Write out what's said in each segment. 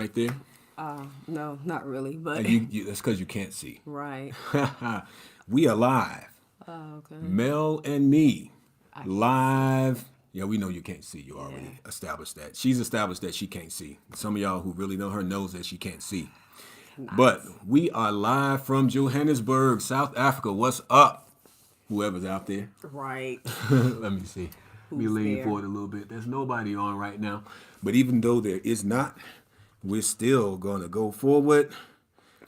right there? No, not really, but That's because you can't see. right. We are live. Oh, okay. Mel and me. I can't see. Live. Yeah, we know you can't see. You Yeah. already established that. She's established that she can't see. Some of y'all who really know her knows that she can't see. But Nice. we are live from Johannesburg, South Africa. What's up? Whoever's out there. Right. Let me see. Let me Who's lean there? forward a little bit. There's nobody on right now. But even though there is not, we're still going to go forward.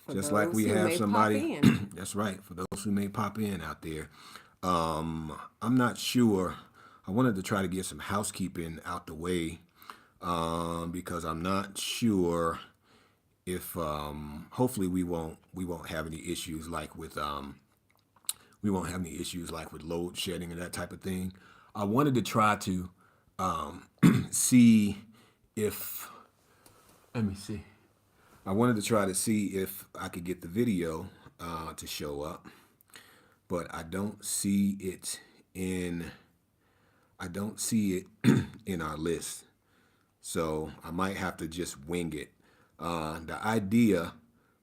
For Just like those we who have may pop somebody. in. That's right. For those who may pop in out there. I'm not sure. I wanted to try to get some housekeeping out the way because I'm not sure if hopefully we won't have any issues like with load shedding and that type of thing. I wanted to try to see if let me see. I wanted to try to see if I could get the video to show up, but I don't see it in in our list. So I might have to just wing it. The idea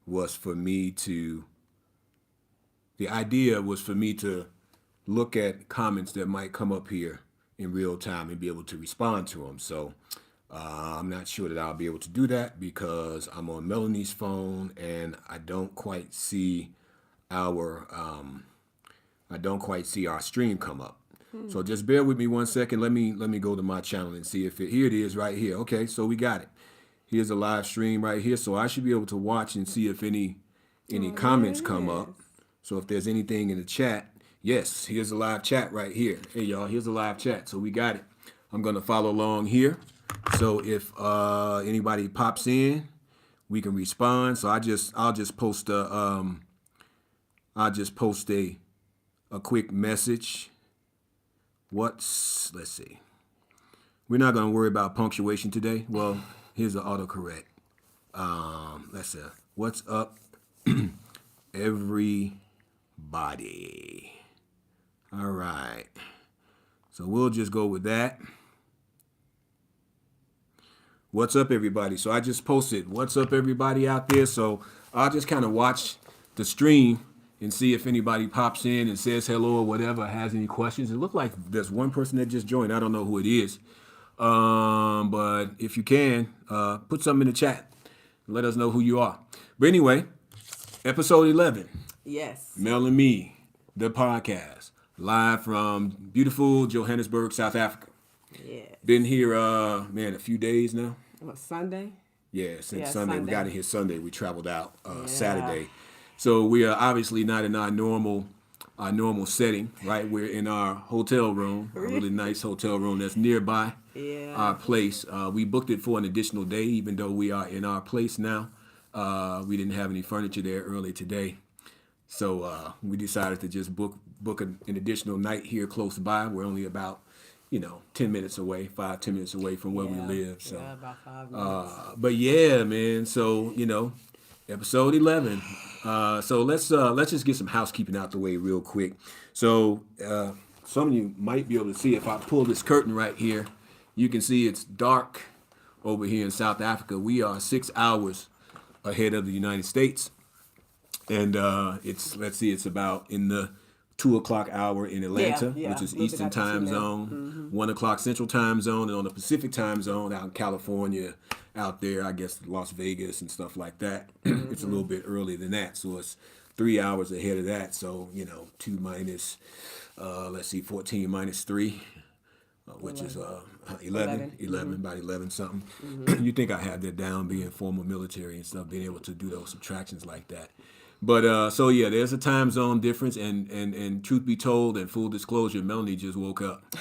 was for me to look at comments that might come up here in real time and be able to respond to them. So I'm not sure that I'll be able to do that because I'm on Melanie's phone and I don't quite see our stream come up. So just bear with me 1 second. Let me go to my channel and see if here it is right here. Okay, so we got it. Here's a live stream right here. So I should be able to watch and see if any comments come up. So if there's anything in the chat, yes, here's a live chat right here. Hey y'all, here's a live chat. So we got it. I'm gonna follow along here. So if anybody pops in, we can respond. So I'll just post a quick message. Let's see. We're not gonna worry about punctuation today. Well, here's the autocorrect. Let's see. What's up, everybody? All right. So we'll just go with that. What's up, everybody? So I just posted, what's up, everybody out there? So I'll just kind of watch the stream and see if anybody pops in and says hello or whatever, has any questions. It looked like there's one person that just joined. I don't know who it is. But if you can, put something in the chat. Let us know who you are. But anyway, episode 11. Yes. Mel and Me, the podcast, live from beautiful Johannesburg, South Africa. Yeah. Been here, a few days now. What, Sunday? Yeah, since Yeah, Sunday. We Sunday. got in here Sunday. We traveled out Yeah. Saturday. So we are obviously not in our normal setting, right? We're in our hotel room, a really nice hotel room that's nearby Yeah. our place. We booked it for an additional day, even though we are in our place now. We didn't have any furniture there early today. So we decided to just book an additional night here close by. We're only about 10 minutes away, 10 minutes away from where we live. So, yeah, about 5 minutes. but yeah, man. So, episode 11. So let's just get some housekeeping out the way real quick. So, some of you might be able to see if I pull this curtain right here, you can see it's dark over here in South Africa. We are 6 hours ahead of the United States. And it's about in the 2 o'clock hour in Atlanta, Yeah, which is a little bit Eastern after time 2 now. zone, 1 o'clock Central time zone, and on the Pacific time zone out in California, out there, I guess Las Vegas and stuff like that. It's a little bit earlier than that, so it's 3 hours ahead of that. So 2 minus, 14 minus 3, which is 11, about 11 something. You think I had that down, being former military and stuff, being able to do those subtractions like that. But so yeah, there's a time zone difference, and truth be told, and full disclosure, Melanie just woke up.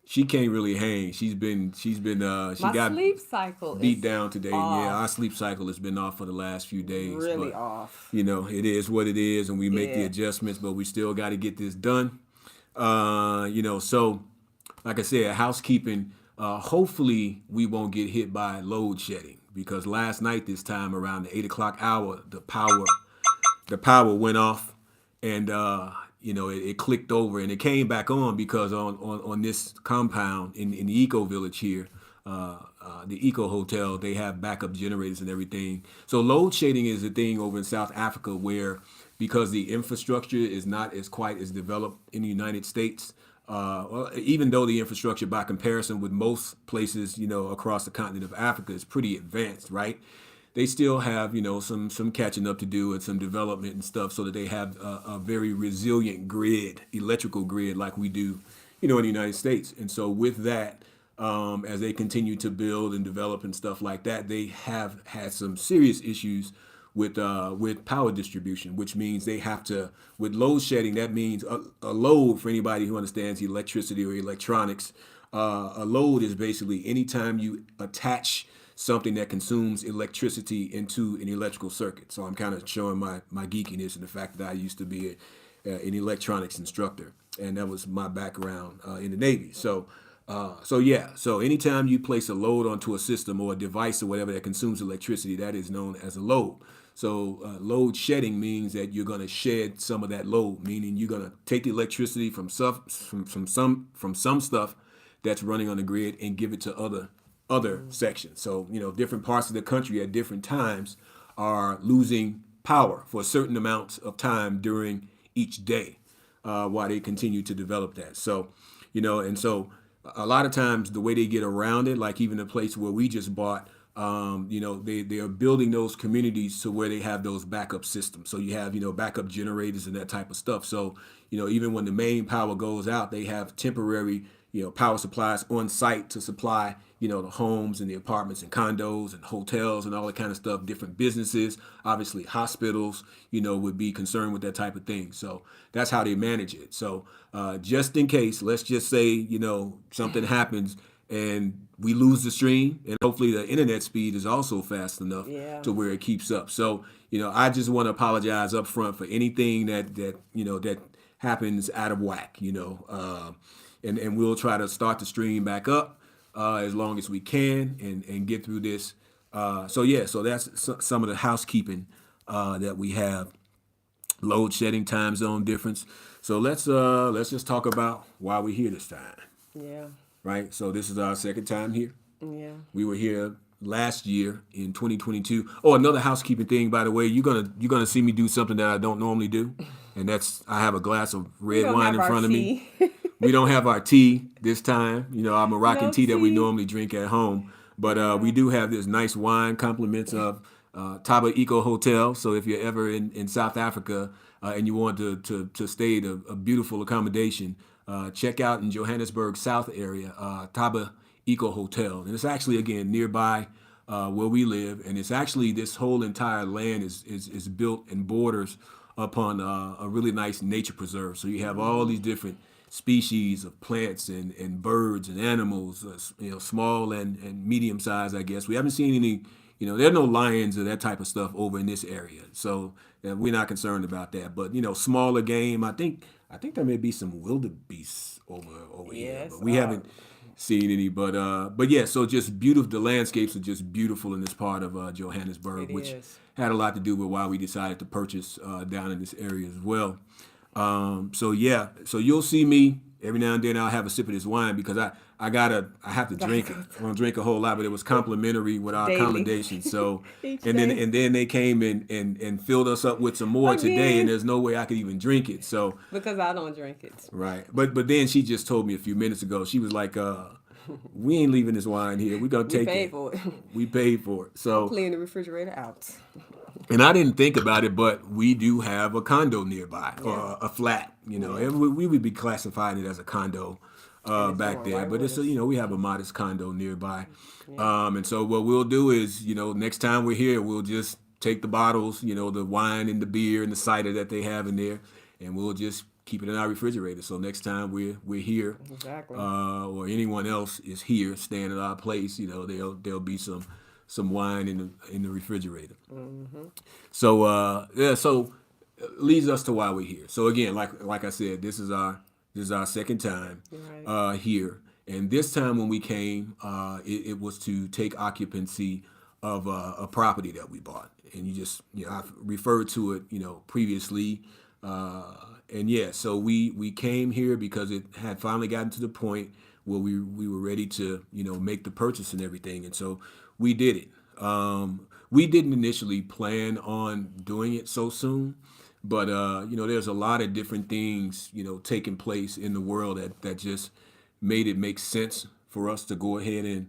She can't really hang. She My got sleep cycle beat is down today. off. Yeah, our sleep cycle has been off for the last few days. Really but, off. it is what it is, and we make the Yeah. adjustments, but we still got to get this done. So like I said, housekeeping. Hopefully, we won't get hit by load shedding because last night, this time around the 8 o'clock hour, the power went off, and it clicked over and it came back on because on this compound in the eco village here, the Eco Hotel, they have backup generators and everything. So load shedding is a thing over in South Africa where, because the infrastructure is not as quite as developed in the United States, well, even though the infrastructure by comparison with most places, across the continent of Africa is pretty advanced, right? They still have, some catching up to do and some development and stuff so that they have a very resilient grid, electrical grid like we do, in the United States. And so with that, as they continue to build and develop and stuff like that, they have had some serious issues with power distribution, which means they have to, with load shedding, that means a load, for anybody who understands electricity or electronics, a load is basically anytime you attach something that consumes electricity into an electrical circuit. So I'm kind of showing my geekiness and the fact that I used to be an electronics instructor, and that was my background in the Navy. So anytime you place a load onto a system or a device or whatever that consumes electricity, that is known as a load. So load shedding means that you're going to shed some of that load, meaning you're going to take the electricity from some stuff that's running on the grid and give it to other sections. So, different parts of the country at different times are losing power for certain amounts of time during each day while they continue to develop that. So, and so a lot of times the way they get around it, like even the place where we just bought, they are building those communities to where they have those backup systems. So you have, backup generators and that type of stuff. So, even when the main power goes out, they have temporary, power supplies on site to supply, the homes and the apartments and condos and hotels and all that kind of stuff. Different businesses, obviously hospitals, would be concerned with that type of thing. So that's how they manage it. So just in case, let's just say, something happens and we lose the stream, and hopefully the internet speed is also fast enough to where it keeps up. So, I just want to apologize up front for anything that happens out of whack, and we'll try to start the stream back up as long as we can and get through this. So that's some of the housekeeping that we have. Load shedding, time zone difference. So let's just talk about why we're here this time. Yeah. Right. So this is our second time here. Yeah. We were here last year in 2022. Oh, another housekeeping thing, by the way, you're gonna see me do something that I don't normally do, and that's I have a glass of red wine in front of me. We don't have our tea this time. I'm a Moroccan tea that we normally drink at home, but we do have this nice wine, compliments of Taba Eco Hotel. So if you're ever in South Africa and you want to stay at a beautiful accommodation, check out in Johannesburg South area, Taba Eco Hotel. And it's actually, again, nearby where we live. And it's actually, this whole entire land is built and borders upon a really nice nature preserve. So you have all these different species of plants and birds and animals, small and medium size, I guess. We haven't seen any, there are no lions or that type of stuff over in this area. So we're not concerned about that. But, smaller game, I think there may be some wildebeests over here. But we haven't seen any. But yeah, so just beautiful. The landscapes are just beautiful in this part of Johannesburg, which had a lot to do with why we decided to purchase down in this area as well. So you'll see me every now and then. I'll have a sip of this wine because I have to drink it. I don't drink a whole lot, but it was complimentary with our accommodation. So and then they came and filled us up with some more today, and there's no way I could even drink it. So because I don't drink it. Right. But then she just told me a few minutes ago, she was like, we ain't leaving this wine here. We're gonna take it. We paid for it. So clean the refrigerator out. And I didn't think about it, but we do have a condo nearby, or a flat. We would be classifying it as a condo back there, but it's we have a modest condo nearby. And so what we'll do is, next time we're here, we'll just take the bottles, the wine and the beer and the cider that they have in there, and we'll just keep it in our refrigerator. So next time we're here, or anyone else is here staying at our place, there'll be some wine in the refrigerator. Mm-hmm. So so leads us to why we're here. So again, like I said, this is our second time here, and this time when we came, it was to take occupancy of a property that we bought, and I've referred to it previously, so we came here because it had finally gotten to the point where we were ready to, make the purchase and everything. And so we did it. We didn't initially plan on doing it so soon, but there's a lot of different things, taking place in the world that just made it make sense for us to go ahead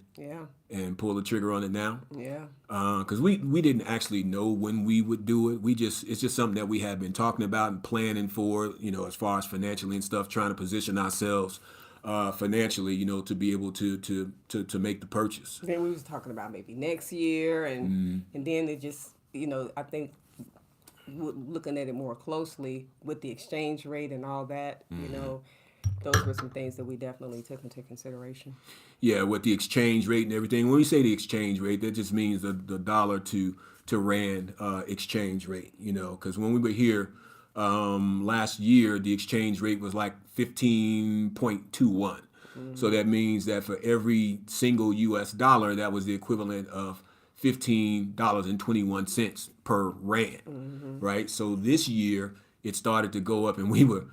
and pull the trigger on it now. Yeah. Because we didn't actually know when we would do it. It's just something that we had been talking about and planning for, as far as financially and stuff, trying to position ourselves financially, to be able to make the purchase. Then we was talking about maybe next year, and then it just, I think looking at it more closely with the exchange rate and all that, those were some things that we definitely took into consideration. Yeah, with the exchange rate and everything. When we say the exchange rate, that just means the dollar to rand exchange rate, because when we were here last year, the exchange rate was like 15.21. So that means that for every single U.S. dollar, that was the equivalent of $15.21 per rand, right? So this year, it started to go up, and we were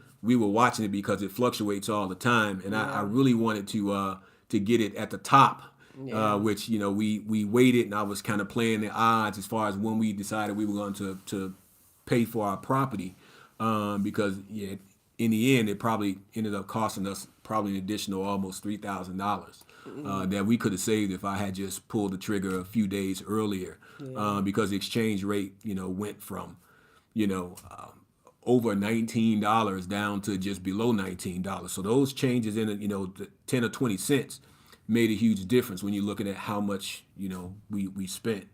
watching it because it fluctuates all the time, and I really wanted to get it at the top, which we waited, and I was kind of playing the odds as far as when we decided we were going to pay for our property, because in the end it probably ended up costing us probably an additional almost $3,000 that we could have saved if I had just pulled the trigger a few days earlier, because the exchange rate went from over $19 down to just below $19. So those changes in the 10 or 20 cents made a huge difference when you're looking at how much we spent.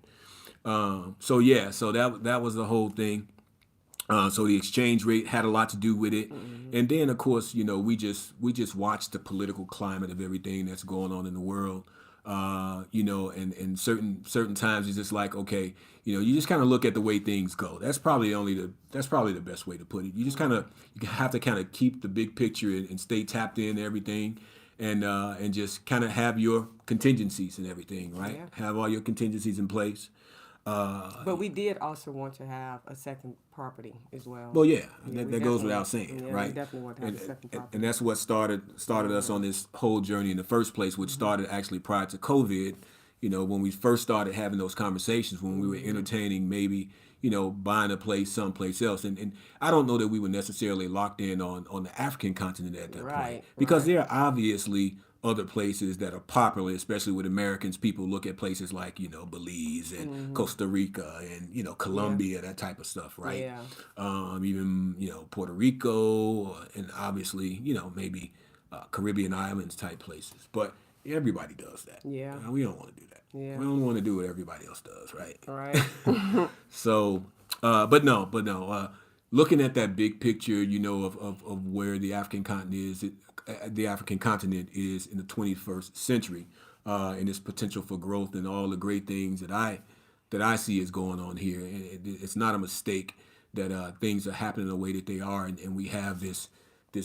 So that was the whole thing. So the exchange rate had a lot to do with it, and then of course we just watched the political climate of everything that's going on in the world. And certain times it's just like, okay, you just kind of look at the way things go. That's probably the best way to put it. You just you have to kind of keep the big picture and stay tapped in everything, and just kind of have your contingencies and everything, right? Yeah. Have all your contingencies in place. But we did also want to have a second property as well. Well, that goes without saying, right? We definitely want to have a second property. And that's what started us on this whole journey in the first place, which started actually prior to COVID, when we first started having those conversations, when we were entertaining maybe, buying a place someplace else. And I don't know that we were necessarily locked in on the African continent at that point. Because there are obviously other places that are popular, especially with Americans. People look at places like, Belize and Costa Rica and, Colombia, that type of stuff, right? Yeah. Even, Puerto Rico, and obviously, maybe Caribbean islands type places. But everybody does that. Yeah. We don't want to do that. Yeah. We don't want to do what everybody else does, right? Right. So, but no. Looking at that big picture, of where the African continent is in the 21st century, and its potential for growth and all the great things that I see is going on here. And it's not a mistake that things are happening the way that they are, and we have this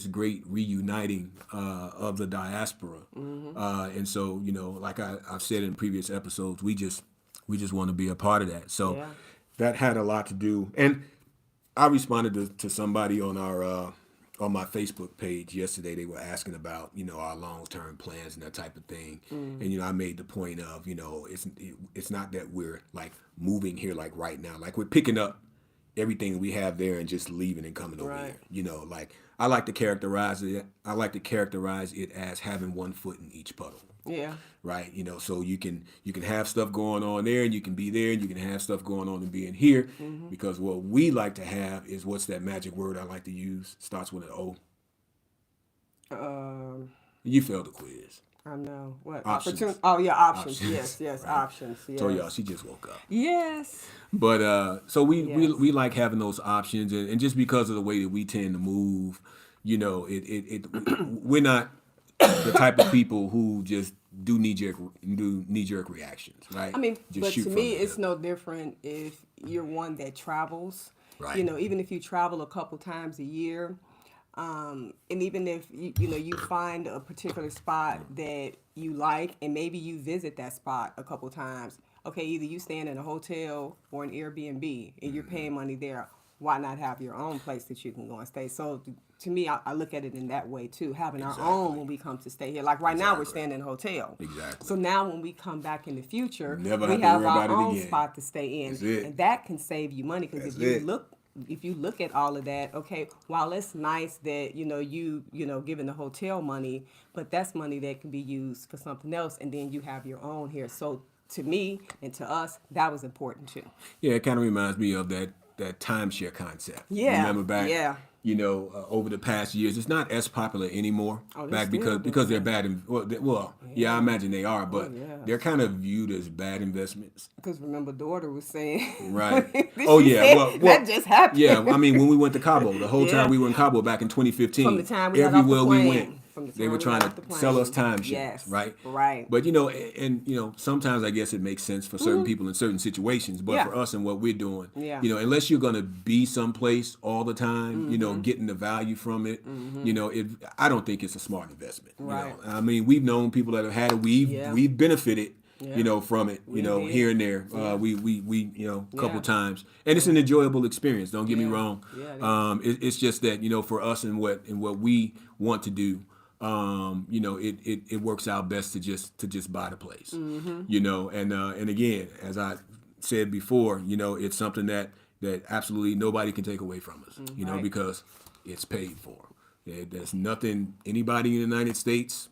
great reuniting of the diaspora. And so, like I've said in previous episodes, we just want to be a part of that. So that had a lot to do. And I responded to somebody on my Facebook page yesterday. They were asking about, our long-term plans and that type of thing. And, I made the point of, it's not that we're like moving here like right now. Like we're picking up everything we have there and just leaving and coming over here. Like I like to characterize it as having one foot in each puddle. Yeah. Right. So you can have stuff going on there, and you can be there, and you can have stuff going on and being here, because what we like to have is, what's that magic word I like to use? Starts with an O. You failed the quiz. I know. What? Options. Oh, yeah, options. Yes, right. Options. Yes. So, y'all, she just woke up. Yes. But so we like having those options, and just because of the way that we tend to move, we're not the type of people who just do knee-jerk reactions, right? I mean, just but to me, it's hip. no different if you're one that travels. Right. Even if you travel a couple times a year, and even if you find a particular spot that you like, and maybe you visit that spot a couple times. Okay, either you staying in a hotel or an Airbnb, and you're paying money there. why not have your own place that you can go and stay? So to me, I look at it in that way too, having our own when we come to stay here. Like right now, we're staying in a hotel. Exactly. So now when we come back in the future, Never we have to have worry our about it own again. spot to stay in. That's it. And that can save you money, because That's if you it. look at all of that, okay, while it's nice that you giving the hotel money, but that's money that can be used for something else, and then you have your own here. So to me and to us, that was important too. Yeah, it kind of reminds me of that timeshare concept. Yeah, Remember back, yeah. Over the past years, it's not as popular anymore. Oh, back still because they're doing bad. I imagine they are, but yeah. they're kind of viewed as bad investments. Because remember, daughter was saying, Right. she said, that just happened. Yeah, I mean, when we went to Cabo, the whole time Yeah. we were in Cabo back in 2015, From the time we got off the everywhere we plane. went, From the time they were we trying got off to the plane. sell us timeshares, Yes. right? Right. But sometimes I guess it makes sense for certain people in certain situations. But Yeah. for us and what we're doing, Yeah. Unless you're gonna be someplace all the time, getting the value from it, I don't think it's a smart investment. Right. I mean, we've known people that have had it. We've benefited. Yeah. From it, did. here and there. Yeah. We a couple Yeah. times, and it's an enjoyable experience. Don't get me Yeah. wrong. Yeah, It's just that for us and what we want to do, it works out best to just buy the place. And again, as I said before, it's something that absolutely nobody can take away from us. Right. Because it's paid for. There's nothing anybody in the United States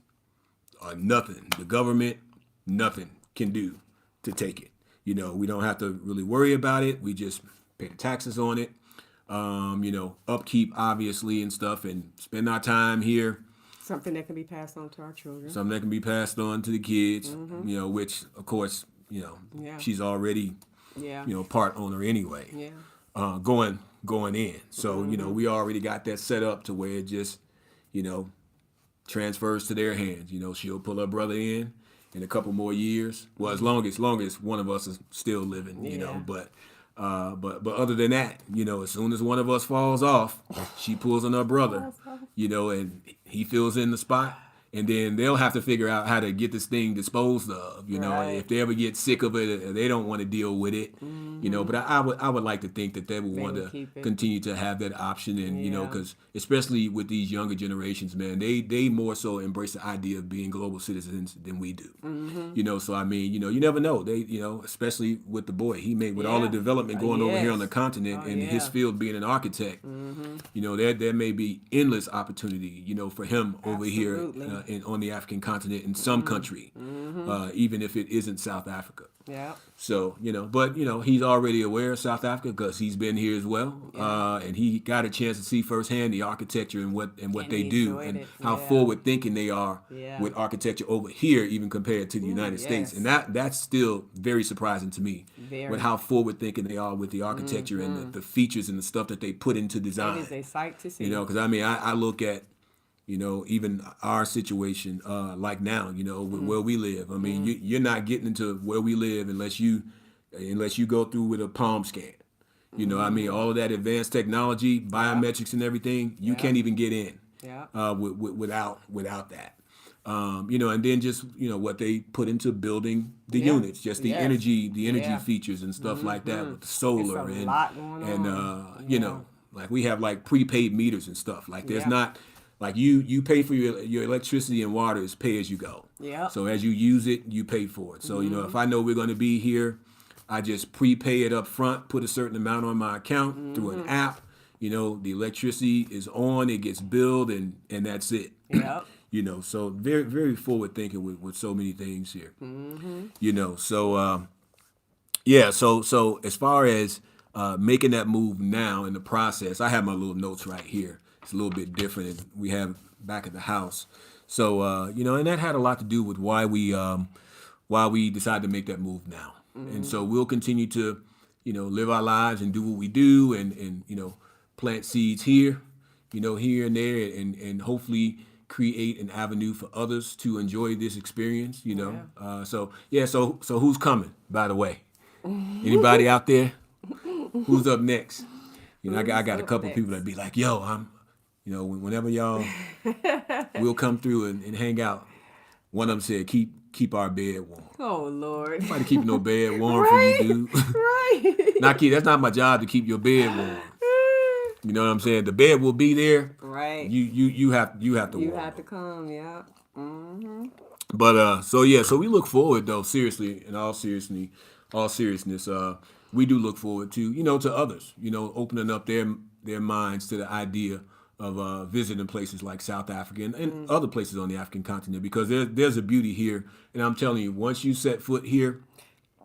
or nothing the government. Nothing can do to take it. We don't have to really worry about it. We just pay the taxes on it. Upkeep obviously and stuff, and spend our time here. Something that can be passed on to our children. Something that can be passed on to the kids. Which of course, Yeah. she's already, Yeah. part owner anyway. Yeah. Going in. So we already got that set up to where it just, transfers to their hands. She'll pull her brother in a couple more years. Well, as long as one of us is still living, Yeah. But other than that, as soon as one of us falls off, she pulls on her brother, and he fills in the spot. And then they'll have to figure out how to get this thing disposed of, Right. if they ever get sick of it, or they don't want to deal with it, But I would like to think that they would want would to keep it. continue to have that option, and Yeah. because especially with these younger generations, man, they more so embrace the idea of being global citizens than we do. So I mean, you never know. They, especially with the boy, he made with all the Yeah. development going over here on the Yes. continent, and his yeah. field being an architect. There may be endless opportunity, for him over here Absolutely. on the African continent in some country, even if it isn't South Africa. Yeah. So, but, he's already aware of South Africa because he's been here as well. And he got a chance to see firsthand the architecture and what And they he do enjoyed and it. how Yeah. forward thinking they are Yeah. with architecture over here, even compared to the United States. yes. And that's still very surprising to me Very. with how forward thinking they are with the architecture and the features and the stuff that they put into design. It is a sight to see. Because I look at, even our situation, like now, with where we live. I mean, you're not getting into where we live unless you go through with a palm scan. I mean, all of that advanced technology, biometrics and everything, you can't even get in without that. And then just, what they put into building the units, just the Yes. energy Yeah. features and stuff like that with the solar It's a and, lot going and on. like we have like prepaid meters and stuff. Like there's Yeah. not, like you pay for your electricity and water is pay as you go. Yeah. So as you use it, you pay for it. So, if I know we're going to be here, I just prepay it up front, put a certain amount on my account through an app. The electricity is on, it gets billed, and that's it. Yep. So very, very forward thinking with so many things here. So as far as making that move now in the process, I have my little notes right here. It's a little bit different than we have back at the house. So, and that had a lot to do with why we decided to make that move now. And so we'll continue to, live our lives and do what we do and plant seeds here, here and there, and hopefully create an avenue for others to enjoy this experience, So who's coming, by the way? Anybody out there? Who's up next? I got a couple people that be like, yo, I'm, whenever y'all, we'll come through and hang out. One of them said, keep our bed warm. Oh Lord. Nobody keep no bed warm Right. for you, dude. Right. That's not my job to keep your bed warm. You know what I'm saying? The bed will be there. Right. You have to You warm have to up. come, yeah. Mm-hmm. But so we look forward though, seriously, in all seriousness, we do look forward to, to others, opening up their minds to the idea of visiting places like South Africa and other places on the African continent, because there's a beauty here, and I'm telling you, once you set foot here,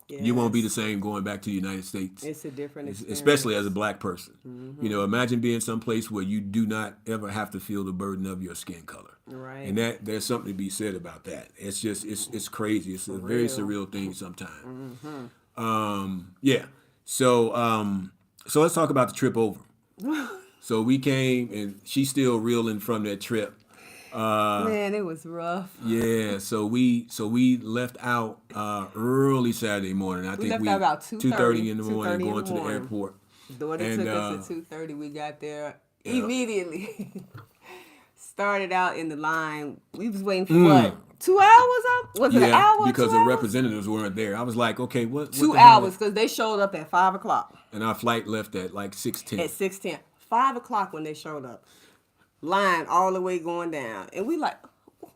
you won't be the Yes. same going back to the United States, It's a different especially as a experience. black person. Imagine being someplace where you do not ever have to feel the burden of your skin color. Right. And that there's something to be said about that. It's just it's crazy. It's a very Real. surreal thing sometimes. Yeah. So let's talk about the trip over. So we came, and she's still reeling from that trip. Man, it was rough. Yeah, so we left out early Saturday morning. I think left we out about 2:30 in the morning, 2:30 in going the to the morning. airport. Daughter And, took us at 2:30. We got there yeah. immediately. Started out in the line. We was waiting for what? 2 hours up? Was it an Yeah, hour? because 2 the hours? representatives weren't there. I was like, okay, what 2 the hell? hours because they showed up at 5 o'clock. And our flight left at like 6:10. At 6:10. 5 o'clock when they showed up. Line all the way going down. And we like,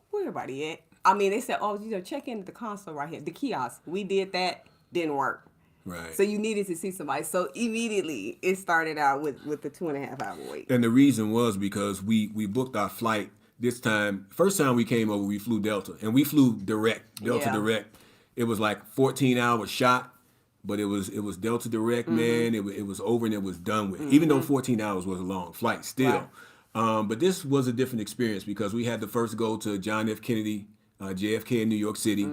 where everybody at? I mean, they said, oh, check in at the console right here. The kiosk. We did that. Didn't work. Right. So you needed to see somebody. So immediately it started out with the 2.5 hour wait. And the reason was because we booked our flight this time. First time we came over, we flew Delta. And we flew direct, Delta Yeah. direct. It was like 14 hours shot, but it was Delta direct, man. It was over and it was done with. Even though 14 hours was a long flight still. Right. But this was a different experience because we had to first go to John F. Kennedy, JFK in New York City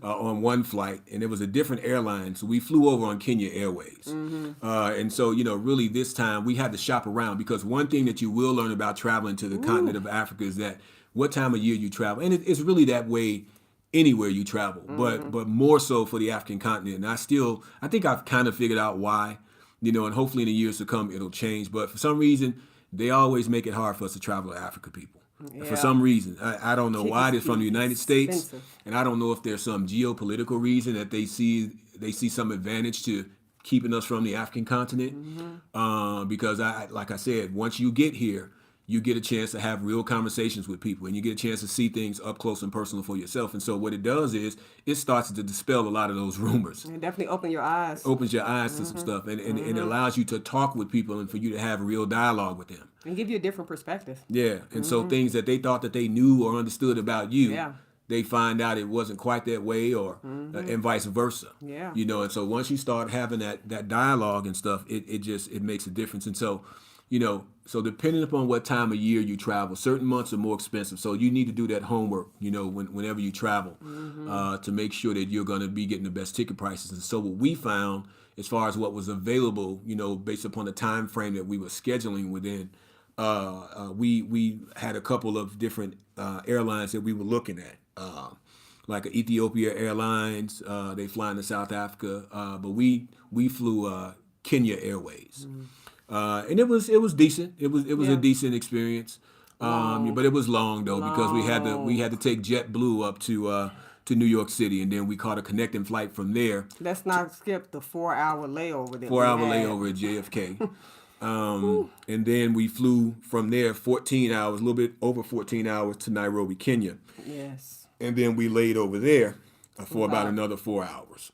on one flight, and it was a different airline. So we flew over on Kenya Airways. And so, really this time we had to shop around, because one thing that you will learn about traveling to the continent of Africa is that what time of year you travel. And it's really that way anywhere you travel, but more so for the African continent. And I think I've kind of figured out why, and hopefully in the years to come it'll change. But for some reason, they always make it hard for us to travel to Africa, people. Yeah. For some reason. I don't know why. They're from the United States. Expensive. And I don't know if there's some geopolitical reason that they see some advantage to keeping us from the African continent. Because like I said, once you get here, you get a chance to have real conversations with people, and you get a chance to see things up close and personal for yourself. And so what it does is it starts to dispel a lot of those rumors. And definitely open your eyes. Opens your eyes to some stuff, and it allows you to talk with people and for you to have a real dialogue with them. And give you a different perspective. Yeah, and so things that they thought that they knew or understood about you, Yeah. they find out it wasn't quite that way, or and vice versa. Yeah. And so once you start having that dialogue and stuff, it makes a difference. And so, so depending upon what time of year you travel, certain months are more expensive. So you need to do that homework, whenever you travel, to make sure that you're going to be getting the best ticket prices. And so what we found, as far as what was available, based upon the time frame that we were scheduling within, we had a couple of different airlines that we were looking at, like Ethiopia Airlines. They fly into South Africa, but we flew Kenya Airways, and it was decent. It was Yeah. a decent experience, but it was long though, because we had to take JetBlue up to New York City, and then we caught a connecting flight from there. Let's not skip the 4-hour layover. 4-hour layover at JFK. And then we flew from there 14 hours, a little bit over 14 hours, to Nairobi, Kenya. Yes. And then we laid over there for about another 4 hours.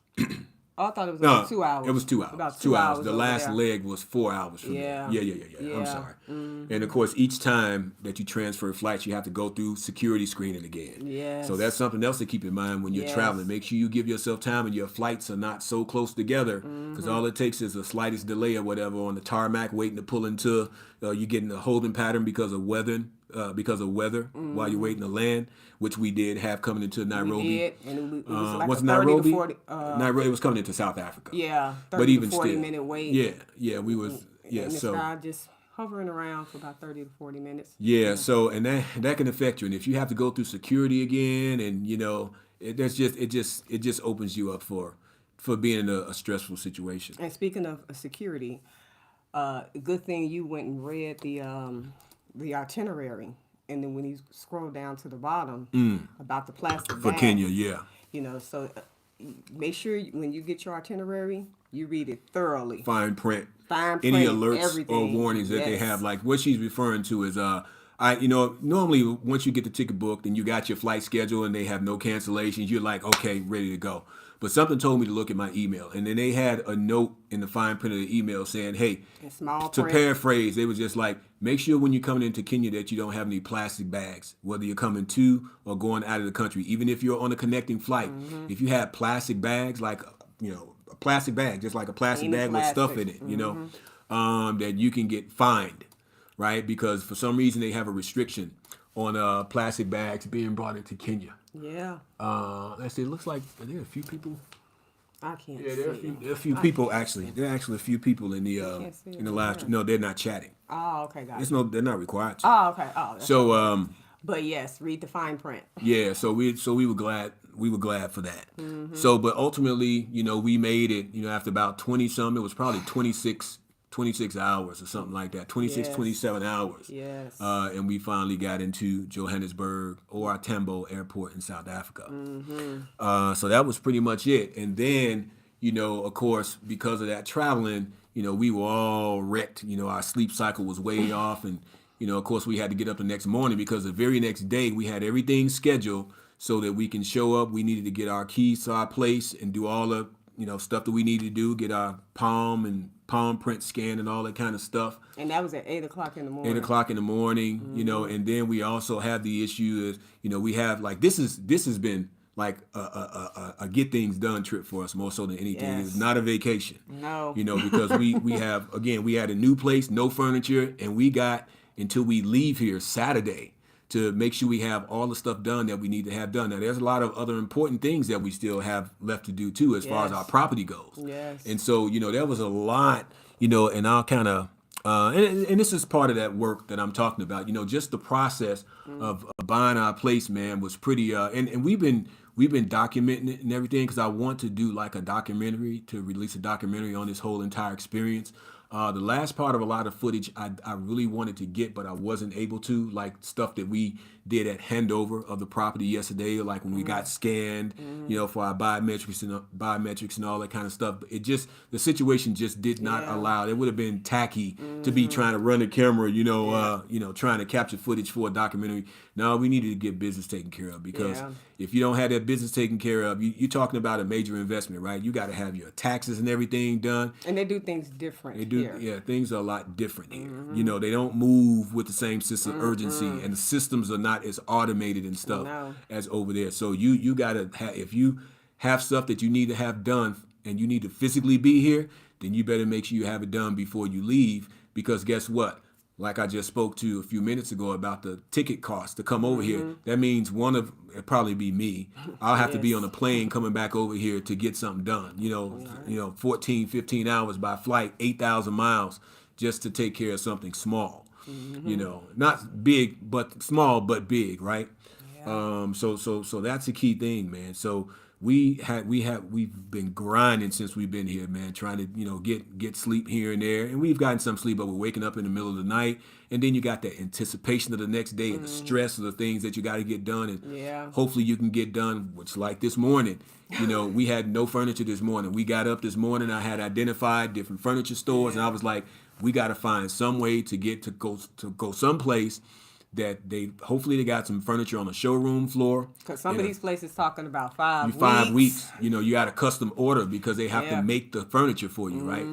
Oh, I thought it was about 2 hours. It was 2 hours. About 2 hours. The over last there. leg was 4 hours from Yeah. there. Yeah. I'm Yeah. sorry. And of course, each time that you transfer flights, you have to go through security screening again. Yes. So that's something else to keep in mind when you're Yes. traveling. Make sure you give yourself time and your flights are not so close together, because all it takes is the slightest delay or whatever on the tarmac waiting to pull into. You're getting a holding pattern because of weather. While you're waiting to land, which we did have coming into Nairobi. We did, and it was like Was a it 30 Nairobi? to 40. Nairobi. It was coming into South Africa. Yeah, 30 But even to 40 still, minute wait. Yeah, we was And the so sky just hovering around for about 30 to 40 minutes. yeah, so and that can affect you, and if you have to go through security again, and it just opens you up for being in a stressful situation. And speaking of security, good thing you went and read the itinerary, and then when you scroll down to the bottom about the plastic For bag, Kenya, yeah. so make sure when you get your itinerary, You read it thoroughly. Fine print. Fine Any print, alerts everything. or warnings that they have. Like what she's referring to is normally once you get the ticket booked and you got your flight schedule and they have no cancellations, you're like, okay, ready to go. But something told me to look at my email, and then they had a note in the fine print of the email saying, hey, in small to print. paraphrase, they was just like, make sure when you're coming into Kenya that you don't have any plastic bags, whether you're coming to or going out of the country. Even if you're on a connecting flight, if you have plastic bags, like, a plastic bag, just like a plastic bag with stuff in it, that you can get fined, right? Because for some reason they have a restriction on plastic bags being brought into Kenya. Yeah. Let's see. It looks like are there a few people. I can't. Yeah, there see. are a few people actually. There are actually a few people in the live. No, they're not chatting. Oh, okay, got it. They're not required to. Oh, okay. Oh. So But yes, read the fine print. yeah, so we were glad for that. So, but ultimately, we made it. After about 20 something, it was probably 26 hours or something like that. 26, 27 hours. Yes. And we finally got into Johannesburg or Tambo Airport in South Africa. So that was pretty much it. And then, of course, because of that traveling, we were all wrecked. Our sleep cycle was way off, and of course, we had to get up the next morning because the very next day we had everything scheduled so that we can show up. We needed to get our keys to our place and do all the, stuff that we needed to do, get our palm print scan and all that kind of stuff. And that was at 8 o'clock in the morning. 8 o'clock in the morning, and then we also have the issue is, we have like, this has been like a get things done trip for us more so than anything. Yes. It's not a vacation. No. Because we have, again, we had a new place, no furniture, and we got until we leave here Saturday to make sure we have all the stuff done that we need to have done. Now, there's a lot of other important things that we still have left to do, too, as far as our property goes. Yes. And so, there was a lot, and I'll kind of, and this is part of that work that I'm talking about. Just the process of buying our place, man, was pretty, and we've been documenting it and everything because I want to do like to release a documentary on this whole entire experience. The last part of a lot of footage I really wanted to get, but I wasn't able to, like stuff that we did at handover of the property yesterday, like when we got scanned, for our biometrics and all that kind of stuff. But the situation just did not allow. It would have been tacky to be trying to run the camera, trying to capture footage for a documentary. No, we needed to get business taken care of because if you don't have that business taken care of, you're talking about a major investment, right? You got to have your taxes and everything done. And they do things different here. Yeah, things are a lot different here. They don't move with the same sense of urgency, and the systems are not as automated and stuff as over there. So you got to have, if you have stuff that you need to have done and you need to physically be here, then you better make sure you have it done before you leave, because guess what? Like I just spoke to a few minutes ago about the ticket cost to come over here. That means it'll probably be me. I'll have to be on a plane coming back over here to get something done. 14, 15 hours by flight, 8,000 miles just to take care of something small. Not big, but small, but big, right? Yeah. So that's a key thing, man. So we've been grinding since we've been here, man, trying to, get sleep here and there. And we've gotten some sleep, but we're waking up in the middle of the night. And then you got that anticipation of the next day and the stress of the things that you got to get done. And hopefully you can get done, which like this morning, we had no furniture this morning. We got up this morning. I had identified different furniture stores, and I was like, we got to find some way to go someplace that hopefully they got some furniture on the showroom floor. Because some of these places talking about 5 weeks. 5 weeks. You got a custom order because they have to make the furniture for you, right?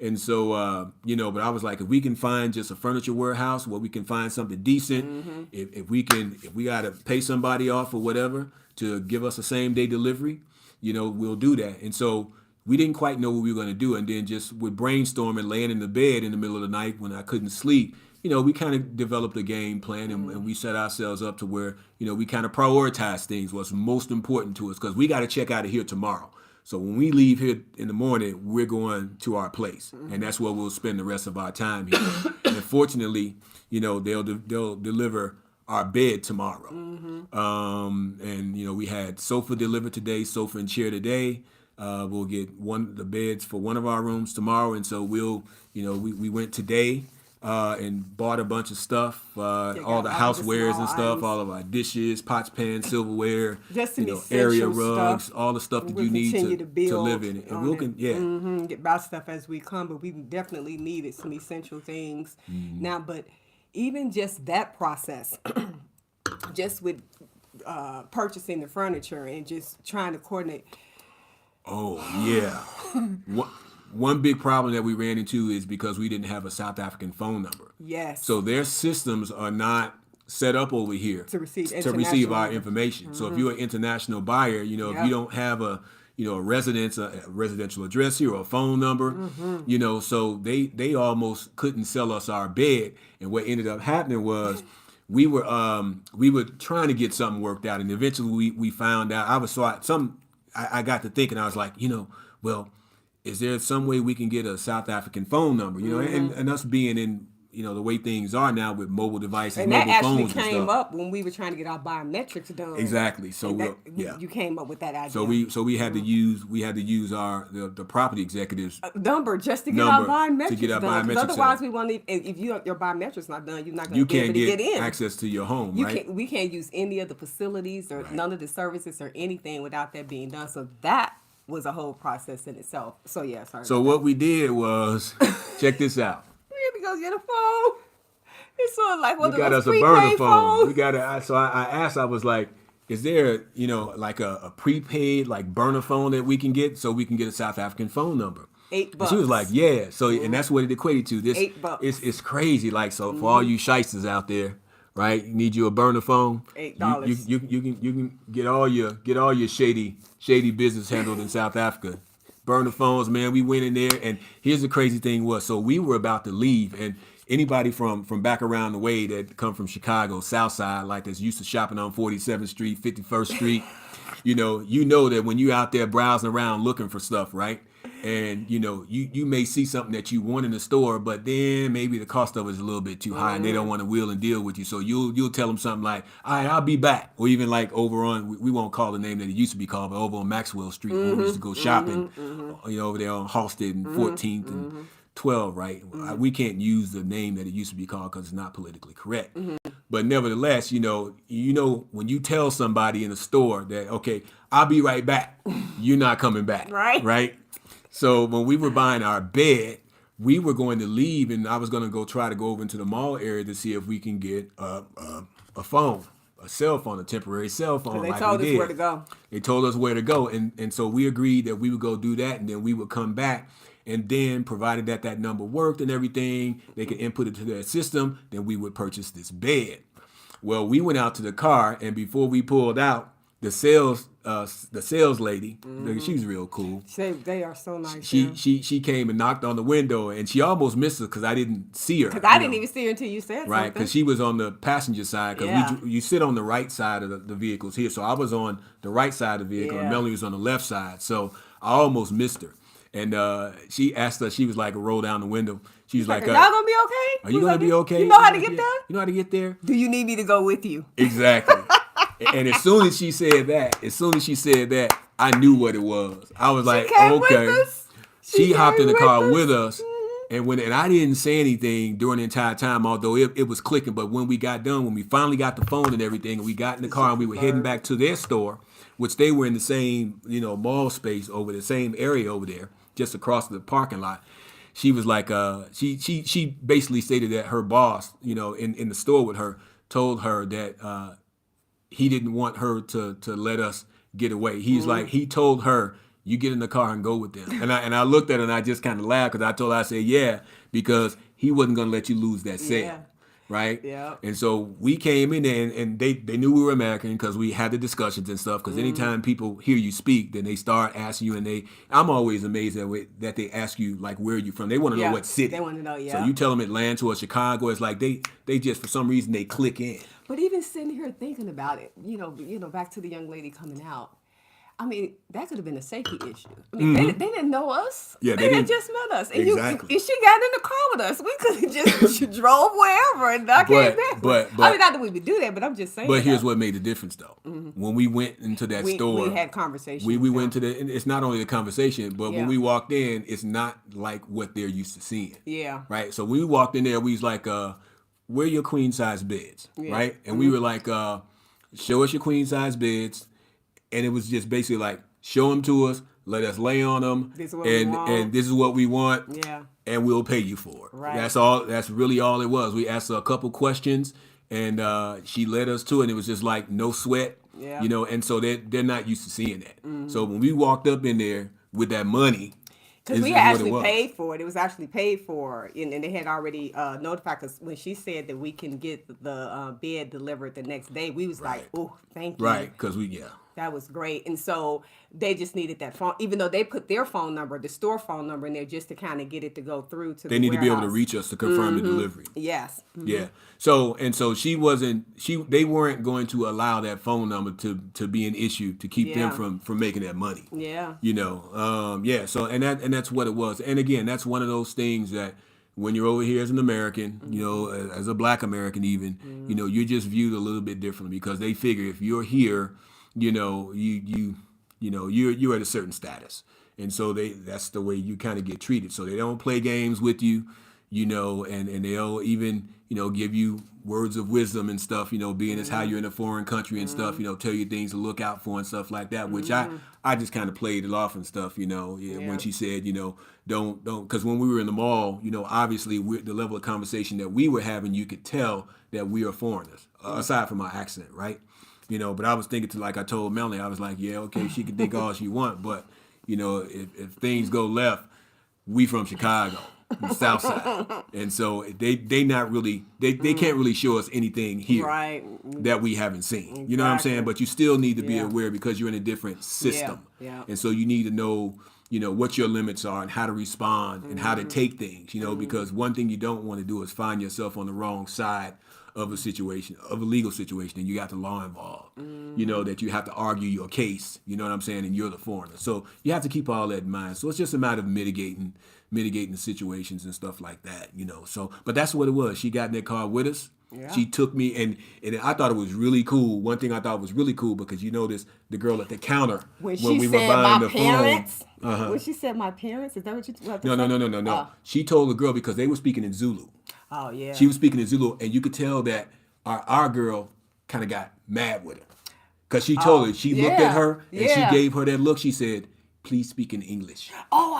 And so, but I was like, if we can find just a furniture warehouse where we can find something decent, if we got to pay somebody off or whatever to give us a same day delivery, we'll do that. And so we didn't quite know what we were going to do. And then just with brainstorming, laying in the bed in the middle of the night when I couldn't sleep, we kind of developed a game plan and we set ourselves up to where, we kind of prioritize things, what's most important to us, because we got to check out of here tomorrow. So when we leave here in the morning, we're going to our place, and that's where we'll spend the rest of our time here. And fortunately, they'll deliver our bed tomorrow. And we had sofa delivered today, sofa and chair today. We'll get the beds for one of our rooms tomorrow, and so we went today. and bought a bunch of stuff, all the all the housewares small and stuff, items. all of our dishes, pots, pans, silverware, Just some area essential rugs, stuff. all the stuff that We'll you need continue to build to live in it. And on we'll it. Get by stuff as we come, but we definitely needed some essential things. Now, but even just that process, just with purchasing the furniture and just trying to coordinate. Oh yeah. One big problem that we ran into is because we didn't have a South African phone number. Yes. So their systems are not set up over here To receive our international information. So if you're an international buyer, if you don't have a residential address here or a phone number, so they almost couldn't sell us our bed. And what ended up happening was we were trying to get something worked out, and eventually we found out. I got to thinking. I was like, well, is there some way we can get a South African phone number? And us being in the way things are now with mobile devices, And mobile that actually phones and came stuff. up when we were trying to get our biometrics done. Exactly. So you came up with that idea. So we had to use our the property executives number just to get our biometrics done. Because otherwise, done. we won't even. If your biometrics not done, you're not going You to be able can't to get in. access to your home, right? We can't use any of the facilities or none of the services or anything without that being done. So that was a whole process in itself. So yeah, sorry. So what we did was check this out. We had to go get a phone. It's sort of like one We of got those us a burner prepaid phone. phones. We got so I asked, I was like, is there, like a prepaid like burner phone that we can get so we can get a South African phone number? $8. And she was like, yeah. So and that's what it equated to. This $8. It's crazy. Like, so for all you shysters out there, right? You need you a burner phone. $8. You can get all your shady business handled in South Africa. Burner phones, man. We went in there, and here's the crazy thing was, so we were about to leave, and anybody from back around the way that come from Chicago, South Side, like that's used to shopping on 47th Street, 51st Street, you know that when you out there browsing around looking for stuff, right? And you may see something that you want in the store, but then maybe the cost of it is a little bit too high, and they don't want to wheel and deal with you. So you'll tell them something like, "All right, I'll be back," or even like over on, we won't call the name that it used to be called, but over on Maxwell Street, when we used to go shopping, over there on Halsted and 14th and 12, right? We can't use the name that it used to be called because it's not politically correct. But nevertheless, when you tell somebody in a store that, okay, I'll be right back, you're not coming back, right? So when we were buying our bed, we were going to leave, and I was going to try to go over into the mall area to see if we can get a phone, a cell phone, a temporary cell phone. They told us where to go. They told us where to go, and so we agreed that we would go do that, and then we would come back. And then, provided that number worked and everything, they could input it to their system, then we would purchase this bed. Well, we went out to the car, and before we pulled out, the sales lady, she was real cool. They are so nice. She came and knocked on the window, and she almost missed us because I didn't see her. Because I didn't even see her until you said something. Right, because she was on the passenger side. Because you sit on the right side of the vehicles here. So I was on the right side of the vehicle, and Melanie was on the left side. So I almost missed her. And she asked us, she was like, roll down the window. She was like, "Are y'all going to be okay? Are you going to be okay? You know how to get there? You know how to get there? Do you need me to go with you?" Exactly. And as soon as she said that, I knew what it was. I was like, okay. She hopped in the car with us. And I didn't say anything during the entire time, although it was clicking. But when we got done, when we finally got the phone and everything, and we got in the car and we were heading back to their store, which they were in the same, mall space over the same area over there, just across the parking lot. She was like, she basically stated that her boss, in the store with her, told her that he didn't want her to let us get away. He's like, he told her, you get in the car and go with them. And I looked at her and I just kind of laughed because I told her, I said, yeah, because he wasn't going to let you lose that sale. Yeah. Right? Yeah. And so we came in there and they knew we were American because we had the discussions and stuff. Because anytime people hear you speak, then they start asking you, and I'm always amazed that they ask you, like, where are you from? They want to know what city. They want to know, So you tell them Atlanta or Chicago, it's like they just, for some reason, they click in. But even sitting here thinking about it, back to the young lady coming out, I mean, that could have been a safety issue. I mean, they didn't know us. Yeah, they had didn't. just met us. And Exactly. and she got in the car with us. We could have just drove wherever and I came back. but I mean, not that we would do that, but I'm just saying. But here's what made the difference, though. When we went into that store, we had conversations. We went to and it's not only the conversation, but Yeah. when we walked in, it's not like what they're used to seeing. Yeah. Right. So when we walked in there, we was like, "Where are your queen size beds?" Yeah. Right. And we were like, "Show us your queen size beds," and it was just basically like, "Show them to us, let us lay on them, This is what we want. and this is what we want." Yeah. And we'll pay you for it. Right. That's all. That's really all it was. We asked her a couple questions, and she led us to it. And it was just like no sweat, Yeah. you know. And so they're not used to seeing that. So when we walked up in there with that money, Because this we is had what actually it was. paid for it. It was actually paid for, and they had already notified us when she said that we can get the bed delivered the next day. We was like, "Oh, thank you." Right? Because That was great. And so they just needed that phone, even though they put their phone number, the store phone number in there just to kind of get it to go through to they the need to be able to warehouse. reach us to confirm the delivery. Yes. Yeah. So they weren't going to allow that phone number to be an issue to keep Yeah. them from making that money. Yeah. You know, yeah. So and that's what it was. And again, that's one of those things that when you're over here as an American, you know, as a Black American even, you know, you're just viewed a little bit differently because they figure if you're here, you know, you're at a certain status, and so that's the way you kind of get treated. So they don't play games with you, you know, and they'll even, you know, give you words of wisdom and stuff, you know, being as how you're in a foreign country and stuff, you know, tell you things to look out for and stuff like that, which I just kind of played it off and stuff, you know, when she said, you know, don't, because when we were in the mall, you know, obviously the level of conversation that we were having, you could tell that we are foreigners, aside from our accent, right? You know, but I was thinking like I told Melanie, I was like, yeah, okay, she can think all she want, but, you know, if things go left, we from Chicago, the South Side. And so they not really, they can't really show us anything here Right. that we haven't seen. You know what I'm saying? But you still need to be aware because you're in a different system. Yeah. And so you need to know, you know, what your limits are and how to respond and how to take things, you know, because one thing you don't want to do is find yourself on the wrong side of a situation, of a legal situation, and you got the law involved, you know, that you have to argue your case, you know what I'm saying, and you're the foreigner. So you have to keep all that in mind. So it's just a matter of mitigating the situations and stuff like that, you know. So, but that's what it was. She got in that car with us. Yeah. She took me, and I thought it was really cool. One thing I thought was really cool because you notice the girl at the counter When we she were said buying my the parents, phone. when she said my parents, is that what you about to No, say? no. Oh. She told the girl because they were speaking in Zulu. Oh, yeah. She was speaking in Zulu, and you could tell that our girl kind of got mad with her. Because she told her, she looked at her, and she gave her that look. She said, please speak in English. Oh,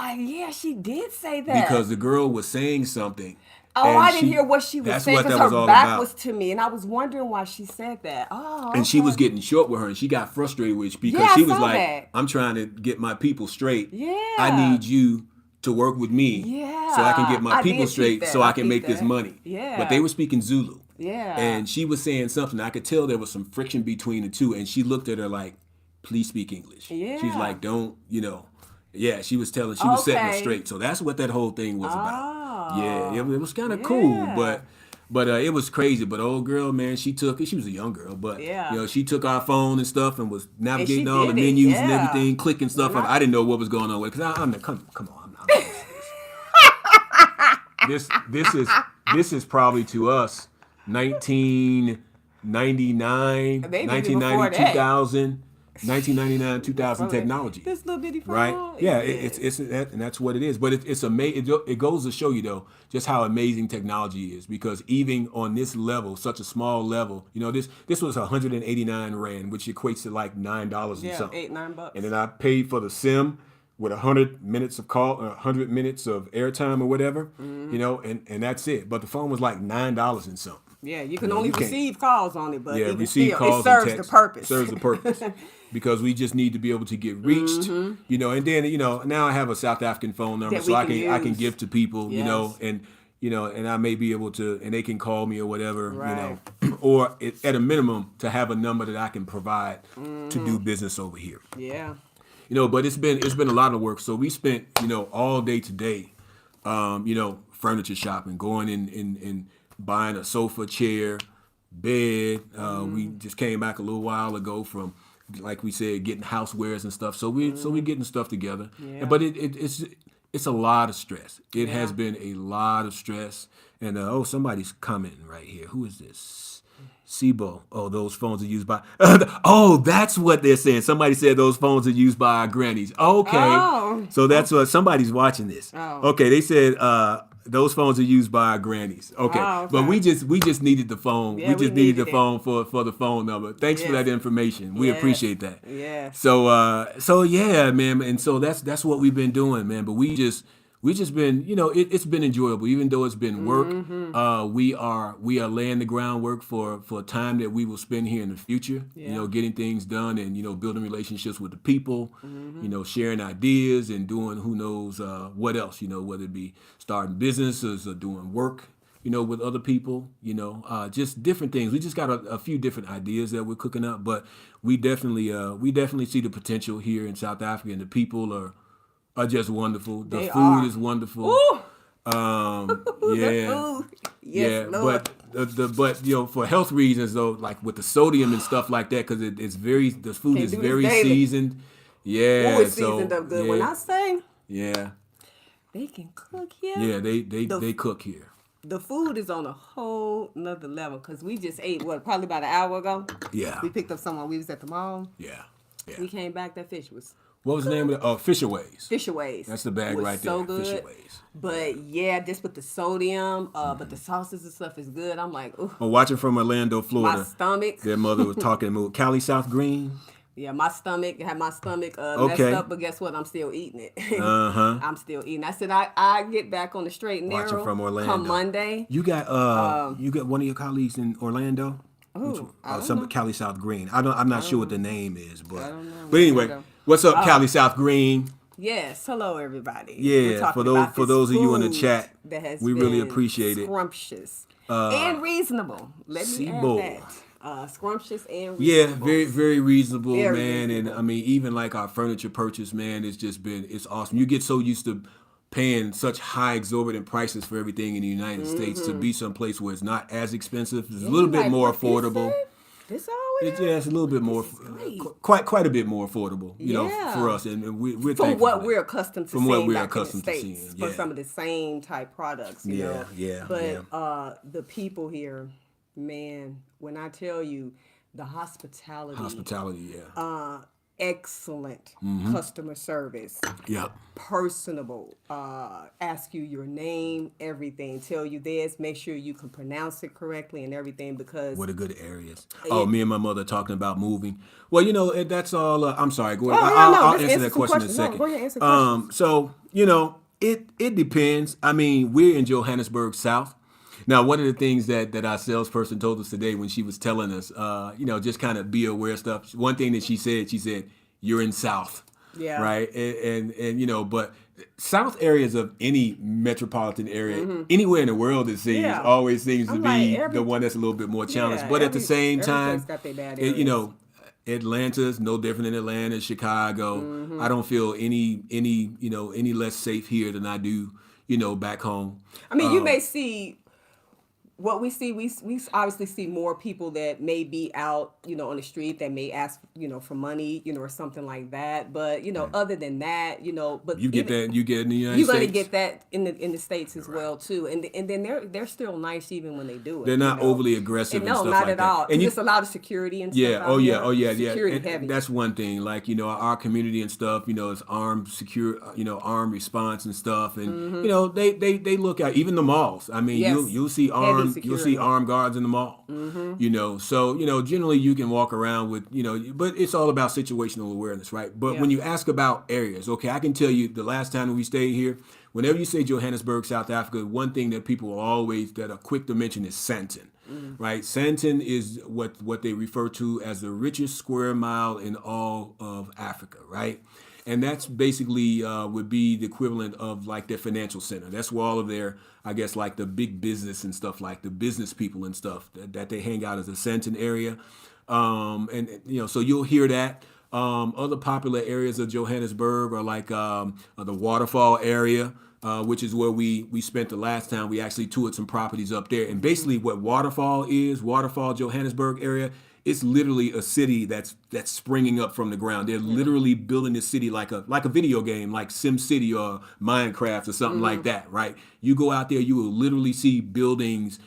she did say that. Because the girl was saying something. Oh, and I didn't hear what she was that's saying what that because was her all back about. was to me, and I was wondering why she said that. Oh, okay. And she was getting short with her, and she got frustrated with because Yeah, I she was saw like, that. I'm trying to get my people straight. Yeah. I need you to work with me Yeah. so I can get my I people did straight peep so that. I I can peeped make this that. money. Yeah. But they were speaking Zulu. Yeah. And she was saying something. I could tell there was some friction between the two. And she looked at her like, please speak English. Yeah. She's like, don't, you know. Yeah, she was setting her Okay. straight. So that's what that whole thing was about. Yeah, it was kind of Yeah. cool. But it was crazy. But old girl, man, she took it. She was a young girl. But, Yeah. you know, she took our phone and stuff and was navigating all the did it, menus and yeah. everything, clicking stuff. I didn't know what was going on with it. Because I'm come on. I'm this is probably to us 1999, Maybe 1990, before that. 2000, 1999, 2000 technology. This little bitty phone. Right? Yeah, it's and that's what it is. But it's amazing. It goes to show you though just how amazing technology is because even on this level, such a small level, you know, this was 189 rand, which equates to like $9 and something. $8-9. And then I paid for the SIM with 100 minutes of call, 100 minutes of airtime or whatever, you know, and that's it. But the phone was like $9 and something. Yeah, you can No, only you can't. receive calls on it, but Yeah, even receive still, calls it serves and the text. purpose. Serves the purpose. Because we just need to be able to get reached, you know, and then, you know, now I have a South African phone number That so we I can can use. give to people, you know, Yes. and I may be able to, and they can call me or whatever, Right. you know, or at a minimum to have a number that I can provide to do business over here. Yeah. You know, but it's been a lot of work. So we spent, you know, all day today, you know, furniture shopping, going in buying a sofa, chair, bed. We just came back a little while ago from like we said, getting housewares and stuff. So we getting stuff together. Yeah. But it's a lot of stress. It Yeah. has been a lot of stress. And somebody's commenting right here. Who is this? Sibo. Oh, those phones are used by. Oh, that's what they're saying. Somebody said those phones are used by our grannies. Okay, so that's what somebody's watching this. Oh. Okay, they said those phones are used by our grannies. Okay, Oh, okay. but we just needed the phone. Yeah, we just we needed the needed it. phone for the phone number. Thanks for Yes. that information. We Yes. appreciate that. Yes. So yeah, man, and so that's what we've been doing, man. But we just been, it's been enjoyable, even though it's been work. Mm-hmm. We are laying the groundwork for a time that we will spend here in the future. Yeah. Getting things done and building relationships with the people. Mm-hmm. Sharing ideas and doing who knows what else. Whether it be starting businesses or doing work. With other people. Just different things. We just got a few different ideas that we're cooking up, but we definitely see the potential here in South Africa, and the people are just wonderful. The They food are. is wonderful. Ooh. Yeah, The food. Yes, yeah, Lord. but for health reasons though, like with the sodium and stuff like that, because the food Can't is do this very daily. seasoned. Yeah, Ooh, it's so seasoned up good. yeah, When I say yeah, they can cook here, yeah, they cook here. the food is on a whole nother level. Because we just ate, probably about an hour ago. Yeah, We picked up someone. We was at the mall. yeah, yeah. We came back. That fish was What was the name of it? Fisher Ways. Fisher Ways. That's the bag was right there. so good. Fisher Ways. But yeah, just with the sodium, but the sauces and stuff is good. I'm like, ooh, Well, watching from Orlando, my Florida, stomach. their mother was talking about Cali South Green. Yeah, my stomach messed Okay. up, but guess what? I'm still eating it. Uh-huh. I'm still eating. I said I get back on the straight and Watching narrow from Orlando. come Monday. You got one of your colleagues in Orlando. Ooh, I don't know. Cali South Green. I'm not sure what the name is, but I don't know. but anyway, Orlando. what's up, Cali South Green? Yes, hello everybody. We're Yeah, talking for those about for this those of you in the food chat, that has we really been appreciate it. Scrumptious and reasonable. Let me Sibo. add that. Scrumptious and Yeah, reasonable. very very reasonable, Very man. reasonable. And I mean, even like our furniture purchase, man, it's awesome. You get so used to paying such high exorbitant prices for everything in the United States to be someplace where it's not as expensive. It's a little bit Like, more what, affordable. This all It's a little bit more, is great. quite a bit more affordable, Yeah. for us, and we're from thankful what for that. we're accustomed to From what seeing we're back accustomed in to the States seeing, for yeah. some of the same type products, you Yeah, know. yeah, But yeah. The people here, man, when I tell you the Hospitality, yeah, excellent customer service, yep. personable, ask you your name, everything, tell you this, make sure you can pronounce it correctly and everything because What are good areas? Oh, me and my mother talking about moving. Well, that's all. I'm sorry. Go ahead. Oh, I'll let's answer that some question in a questions. No, second. go ahead, answer questions. So it depends. I mean, we're in Johannesburg South. Now, one of the things that our salesperson told us today when she was telling us, just kind of be aware of stuff. One thing that she said, you're in South, Yeah. right? And but South areas of any metropolitan area, anywhere in the world, it seems Yeah. always seems to I'm be like, the one that's a little bit more challenged. Yeah, But at the every- same every time, place got their bad Atlanta's areas. no different than Atlanta, Chicago. I don't feel any less safe here than I do, back home. I mean, you may see what we see. We obviously see more people that may be out, on the street that may ask, for money, or something like that. But other than that, but You get even- that you get in the United You're States. gonna get that in the States as well too, and then they're still nice even when they do it. They're not overly aggressive and no, stuff not like at that. all. And And you- just a lot of security and stuff. Yeah. out Oh yeah. here. Oh yeah. Security And heavy. that's one thing. Like our community and stuff. It's armed armed response and stuff. And they look at even the malls. I mean, Yes. you'll see Heavy armed security. guards in the mall. So generally you can walk around with but it's all about situational awareness, right? But when Yeah. you ask about areas, okay, I can tell you the last time we stayed here. Whenever you say Johannesburg, South Africa, one thing that people that are quick to mention is Sandton, right? Sandton is what they refer to as the richest square mile in all of Africa, right? And that's basically would be the equivalent of like their financial center. That's where all of their, I guess, like the big business and stuff, like the business people and stuff that they hang out as a Sandton area. So you'll hear that. Other popular areas of Johannesburg are like the Waterfall area, which is where we spent the last time. We actually toured some properties up there. And basically what Waterfall Johannesburg area, it's literally a city that's springing up from the ground. They're literally building this city like a video game, like Sim City or Minecraft or something like that, right? You go out there, you will literally see buildings,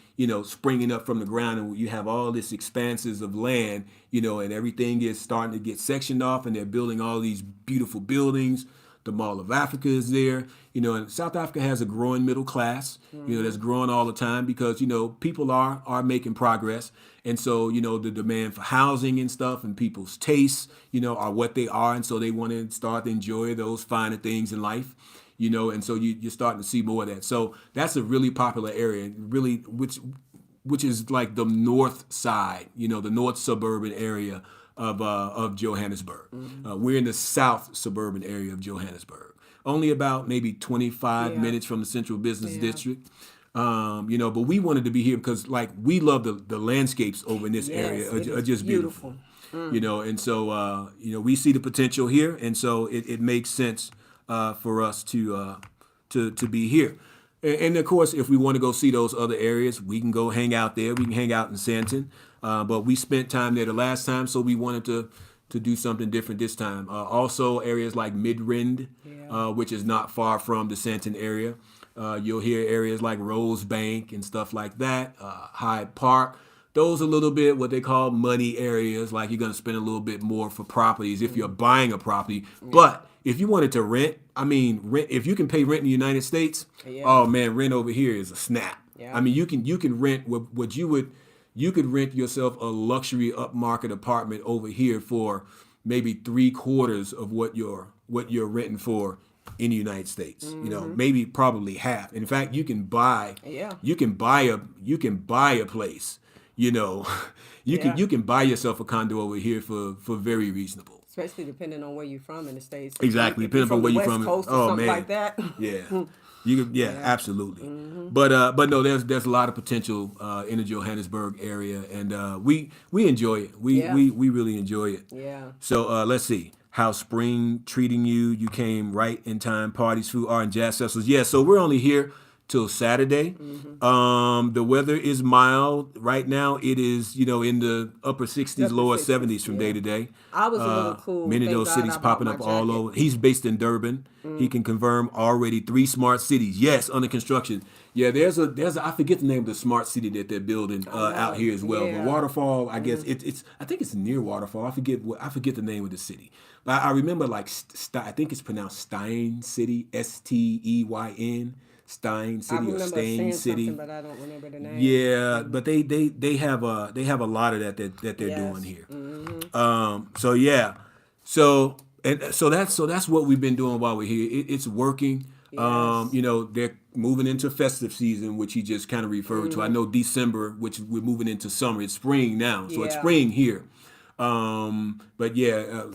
springing up from the ground, and you have all this expanses of land, and everything is starting to get sectioned off, and they're building all these beautiful buildings. The Mall of Africa is there, and South Africa has a growing middle class, that's growing all the time because, people are making progress. And so, the demand for housing and stuff and people's tastes, are what they are. And so they want to start to enjoy those finer things in life, and so you're starting to see more of that. So that's a really popular area, really, which is like the north side, the north suburban area of Johannesburg. We're in the south suburban area of Johannesburg, only about maybe 25 minutes from the central business district. But we wanted to be here because we love the landscapes over in this area are just beautiful. And so we see the potential here, and so it makes sense for us to be here. And of course, if we want to go see those other areas, we can go hang out there. We can hang out in Sandton. But we spent time there the last time, so we wanted to do something different this time. Also, areas like Midrand, which is not far from the Sandton area. You'll hear areas like Rosebank and stuff like that, Hyde Park. Those are a little bit what they call money areas, like you're going to spend a little bit more for properties if you're buying a property. But if you wanted to rent, if you can pay rent in the United States, oh man, rent over here is a snap. Yeah. You can rent what you could rent yourself a luxury upmarket apartment over here for maybe 3/4 of what you're renting for in the United States. Maybe probably half. In fact, you can buy a place. You can buy yourself a condo over here for very reasonable. Especially depending on where you're from in the States. Exactly, depending on where you're from. Coast or something like that. Yeah. Absolutely. But no, there's a lot of potential in the Johannesburg area, and we enjoy it. We really enjoy it. Yeah. So let's see. How's spring treating you? You came right in time. Parties, food, art, and jazz festivals. Yeah. So we're only here till Saturday. The weather is mild right now. It is, in the upper 60s, lower 70s from day to day. I was a little cool. Many of those cities popping up all over. He's based in Durban. He can confirm already 3 smart cities. Yes, under construction. Yeah, there's a I forget the name of the smart city that they're building out here as well. But Waterfall, I guess I think it's near Waterfall. I forget the name of the city. But I remember I think it's pronounced Stein City, Steyn. Stein City or Stain City, but I don't remember the name. Yeah, but they have a lot of that they're doing here. So that's what we've been doing while we're here. It's working. Yes. They're moving into festive season, which he just kind of referred to. I know December, which we're moving into summer. It's spring now, so it's spring here.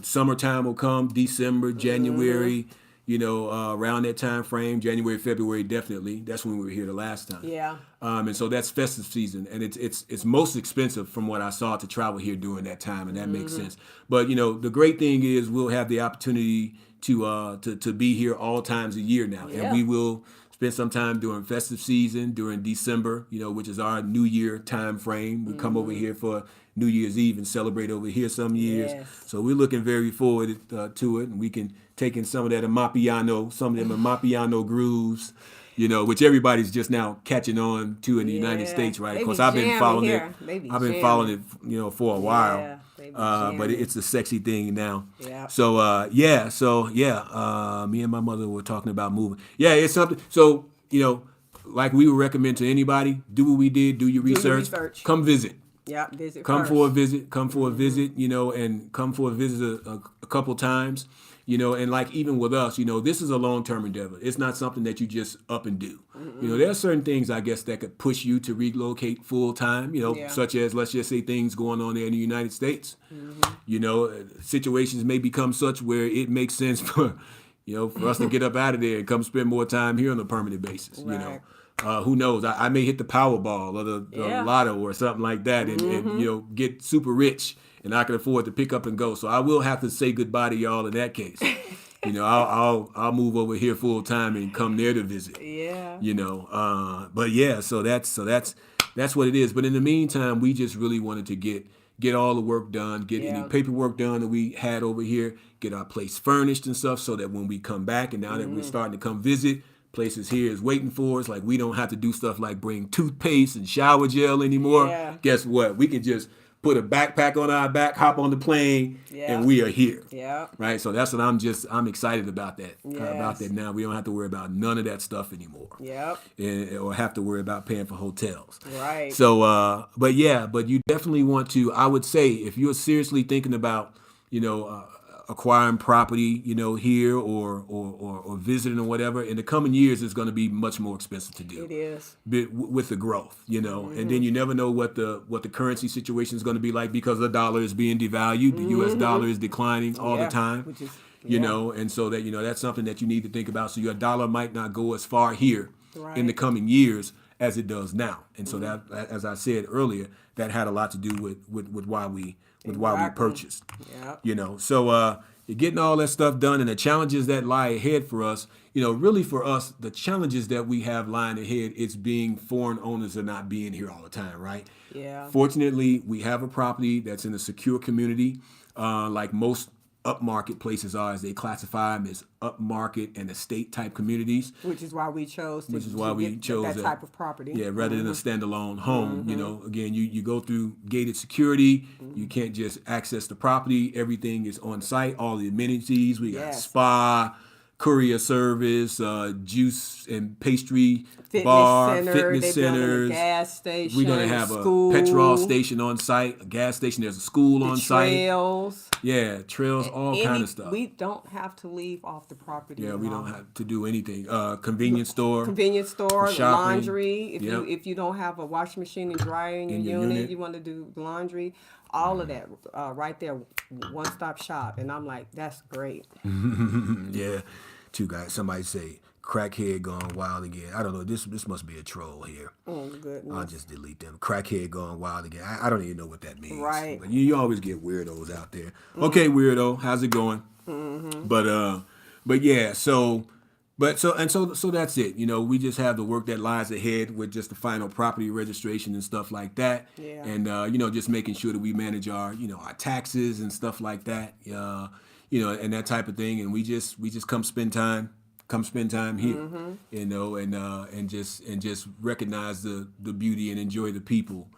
Summertime will come. December, January. Around that time frame, January, February, definitely. That's when we were here the last time. Yeah. And so that's festive season, and it's most expensive from what I saw to travel here during that time, and that makes sense. But the great thing is we'll have the opportunity to be here all times of year now, and we will spend some time during festive season, during December, which is our New Year time frame. We come over here for New Year's Eve and celebrate over here some years. Yes. So we're looking very forward to it, and we can take in some of that Amapiano, some of them Amapiano grooves, which everybody's just now catching on to in the United States, right? Of course, I've been following it for a while. But it's a sexy thing now. Yeah. So me and my mother were talking about moving. Yeah, it's something. So like we would recommend to anybody, do what we did, do your research. Come visit. Yeah, visit. Come for a visit, and come for a visit a couple times. And like even with us, this is a long-term endeavor. It's not something that you just up and do. There are certain things, I guess, that could push you to relocate full-time, such as, let's just say, things going on there in the United States. Situations may become such where it makes sense for us to get up out of there and come spend more time here on a permanent basis, Right. Who knows? I may hit the Powerball or the Lotto or something like that and get super rich. And I can afford to pick up and go. So I will have to say goodbye to y'all in that case. I'll move over here full time and come there to visit. Yeah. So that's what it is. But in the meantime, we just really wanted to get get all the work done, get any paperwork done that we had over here, get our place furnished and stuff so that when we come back and now that we're starting to come visit, places here is waiting for us. Like we don't have to do stuff like bring toothpaste and shower gel anymore. Yeah. Guess what? We can just put a backpack on our back, hop on the plane, and we are here. Yeah. Right. So that's what I'm excited about that. Yes. About that now. We don't have to worry about none of that stuff anymore. Yep. Or have to worry about paying for hotels. Right. So, but you definitely want to. I would say if you're seriously thinking about, acquiring property, here or visiting or whatever, in the coming years, it's going to be much more expensive to do. It is. With the growth, and then you never know what the currency situation is going to be like because the dollar is being devalued. The U.S. dollar is declining all the time. Which is, And so that, that's something that you need to think about. So your dollar might not go as far here in the Right. coming years as it does now. And so that, as I said earlier, that had a lot to do with why we purchased. Yeah. So you're getting all that stuff done and the challenges that lie ahead for us, really for us, the challenges that we have lying ahead, it's being foreign owners and not being here all the time, right? Yeah. Fortunately, we have a property that's in a secure community, like most upmarket places are, as they classify them as upmarket and estate type communities. Which is why we chose to, get chose that type of property. Yeah, rather than a standalone home. Again, you go through gated security. You can't just access the property. Everything is on site. All the amenities. We got spa, courier service, juice and pastry bar, fitness centers. A gas station. We're gonna have school, a petrol station on site, a gas station. There's a school on site. Trails. Yeah, trails, all kind of stuff. We don't have to leave off the property. Yeah, we don't have to do anything. Convenience store. Shopping, laundry. Yep. If you don't have a washing machine and dryer in your unit, you want to do laundry. All of that right there, one-stop shop. And I'm like, that's great. Yeah. Two guys. Somebody say crackhead gone wild again. I don't know. This must be a troll here. Oh goodness. I'll just delete them. Crackhead gone wild again. I don't even know what that means. Right. But you always get weirdos out there. Okay, weirdo. How's it going? But yeah. So that's it. We just have the work that lies ahead with just the final property registration and stuff like that. Yeah. And just making sure that we manage our our taxes and stuff like that. And that type of thing. And we just come spend time here. And just recognize the beauty and enjoy the people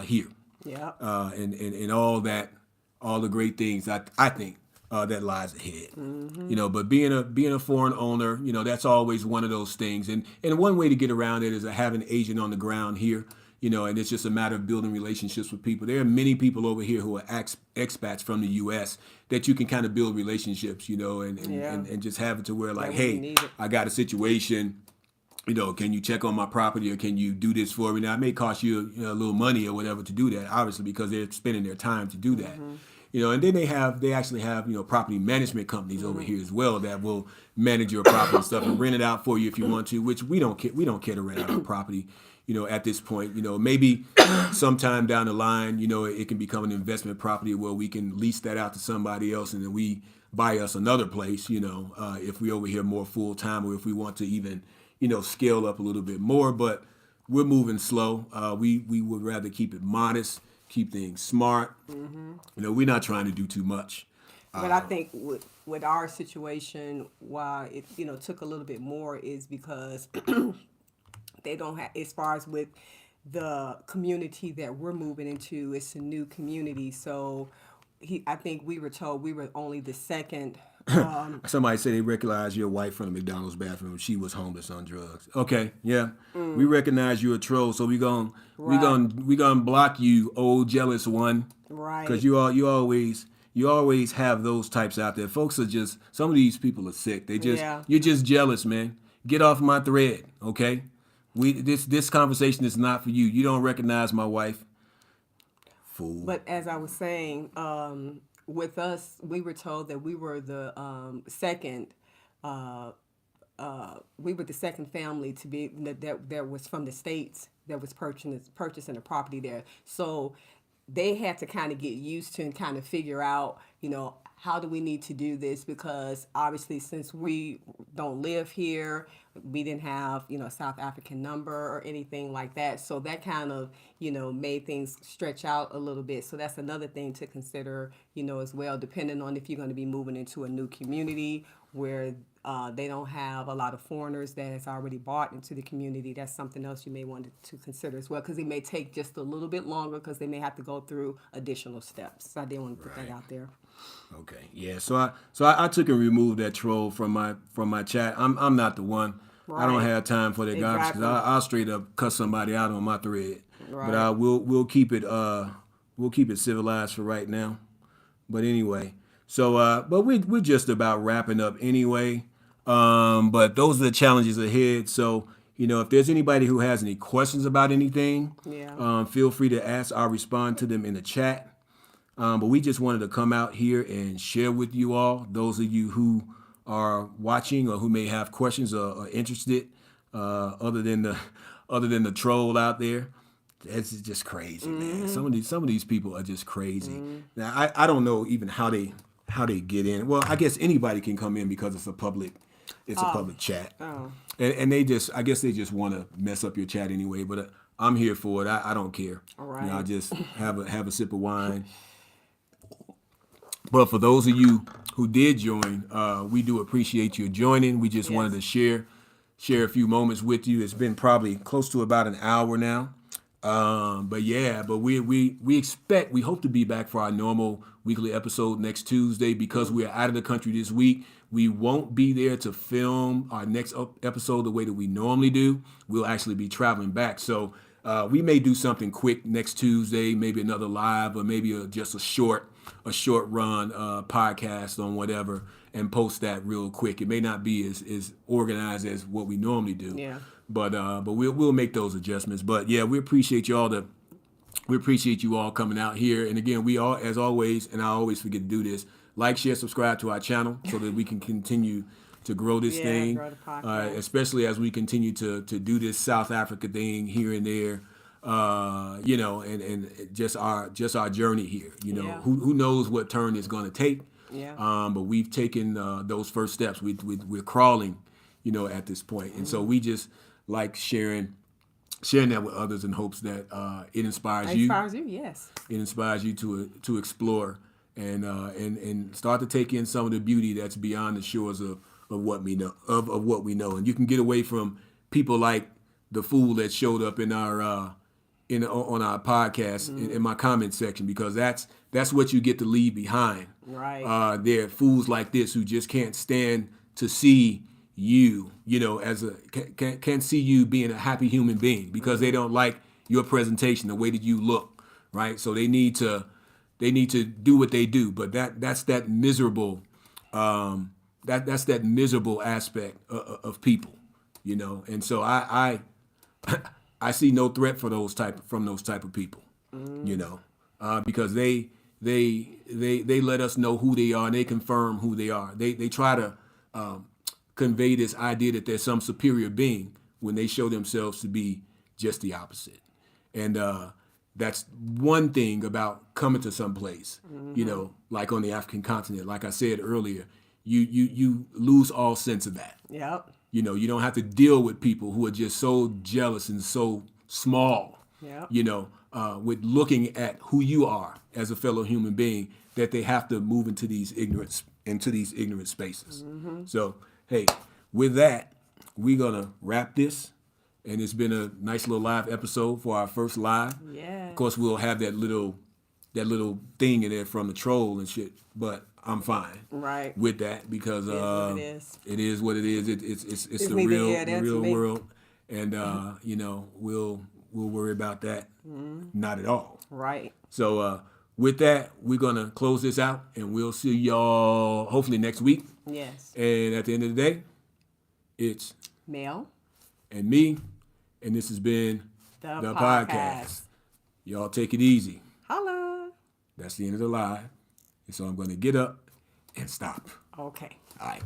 here. Yeah. And all the great things I think that lies ahead. But being a foreign owner, that's always one of those things. And one way to get around it is to have an agent on the ground here. And it's just a matter of building relationships with people. There are many people over here who are expats from the U.S. that you can kind of build relationships, and just have it to where like, hey, I got a situation, can you check on my property or can you do this for me? Now, it may cost you a little money or whatever to do that, obviously, because they're spending their time to do that. And then they actually have, property management companies over here as well that will manage your property and stuff and rent it out for you if you want to, which we don't care to rent out our property. At this point, maybe sometime down the line, it can become an investment property where we can lease that out to somebody else and then we buy us another place, if we over here more full time or if we want to even, scale up a little bit more. But we're moving slow. We would rather keep it modest, keep things smart. We're not trying to do too much. But I think with our situation, why it took a little bit more is because they don't have, as far as with the community that we're moving into, it's a new community. So I think we were told we were only the second. Somebody said they recognized your wife from the McDonald's bathroom. She was homeless on drugs. Okay, yeah, we recognize you're a troll, so we gonna block you, old jealous one. Right. Because you always have those types out there. Folks are just, some of these people are sick. You're just jealous, man. Get off my thread, okay? This conversation is not for you. You don't recognize my wife. Fool. But as I was saying, with us, we were told that we were the second. We were the second family to be that was from the States that was purchasing a property there. So they had to kind of get used to and kind of figure out, how do we need to do this? Because obviously, since we don't live here, we didn't have, a South African number or anything like that. So that kind of, made things stretch out a little bit. So that's another thing to consider, as well, depending on if you're going to be moving into a new community where they don't have a lot of foreigners that has already bought into the community. That's something else you may want to consider as well, because it may take just a little bit longer because they may have to go through additional steps. So I did want to put that out there. Okay, yeah. So I took and removed that troll from my chat. I'm not the one. Right. I don't have time for that garbage because I'll straight up cuss somebody out on my thread. Right. But we'll keep it civilized for right now. But anyway, so but we're just about wrapping up anyway. But those are the challenges ahead. So if there's anybody who has any questions about anything, feel free to ask. I'll respond to them in the chat. But we just wanted to come out here and share with you all, those of you who are watching or who may have questions or interested, other than the troll out there. It's just crazy, man. Some of these people are just crazy. Now I don't know even how they get in. Well, I guess anybody can come in because it's a public chat. Oh. And I guess they just want to mess up your chat anyway. But I'm here for it. I don't care. All right. I just have a sip of wine. But for those of you who did join, we do appreciate you joining. We just wanted to share a few moments with you. It's been probably close to about an hour now. But we hope to be back for our normal weekly episode next Tuesday. Because we are out of the country this week, we won't be there to film our next episode the way that we normally do. We'll actually be traveling back. So we may do something quick next Tuesday, maybe another live, or maybe just a short run podcast on whatever, and post that real quick. It may not be as organized as what we normally do. Yeah. But we'll make those adjustments. But yeah, we appreciate you all coming out here. And again, we all, as always, and I always forget to do this, like, share, subscribe to our channel so that we can continue to grow this thing, especially as we continue to do this South Africa thing here and there, and just our journey here. Who knows what turn it's going to take? Yeah. But we've taken those first steps. We're crawling, at this point, and so we just like sharing that with others in hopes that it inspires you. It inspires you, yes. It inspires you to explore and start to take in some of the beauty that's beyond the shores of what we know of what we know, and you can get away from people like the fool that showed up in our on our podcast in my comment section, because that's what you get to leave behind. Right. There are fools like this who just can't stand to see you, as can't see you being a happy human being, because they don't like your presentation, the way that you look, right? So they need to do what they do, but that's that miserable that's that miserable aspect of people, and so I see no threat from those type of people, because they let us know who they are, and they confirm who they are. They try to convey this idea that there's some superior being when they show themselves to be just the opposite. And that's one thing about coming to some place, like on the African continent. Like I said earlier, you lose all sense of that. Yep. You don't have to deal with people who are just so jealous and so small, yep. With looking at who you are as a fellow human being, that they have to move into these ignorant spaces. Mm-hmm. So, hey, with that, we're gonna wrap this, and it's been a nice little live episode for our first live. Yeah. Of course, we'll have that little thing in there from the troll and shit, but I'm fine with that, because it is what it is. It's the real world, and we'll worry about that not at all. Right. So with that, we're gonna close this out, and we'll see y'all hopefully next week. Yes. And at the end of the day, it's Mel and me, and this has been the podcast. Y'all take it easy. Holla. That's the end of the live. And so I'm going to get up and stop. Okay. All right.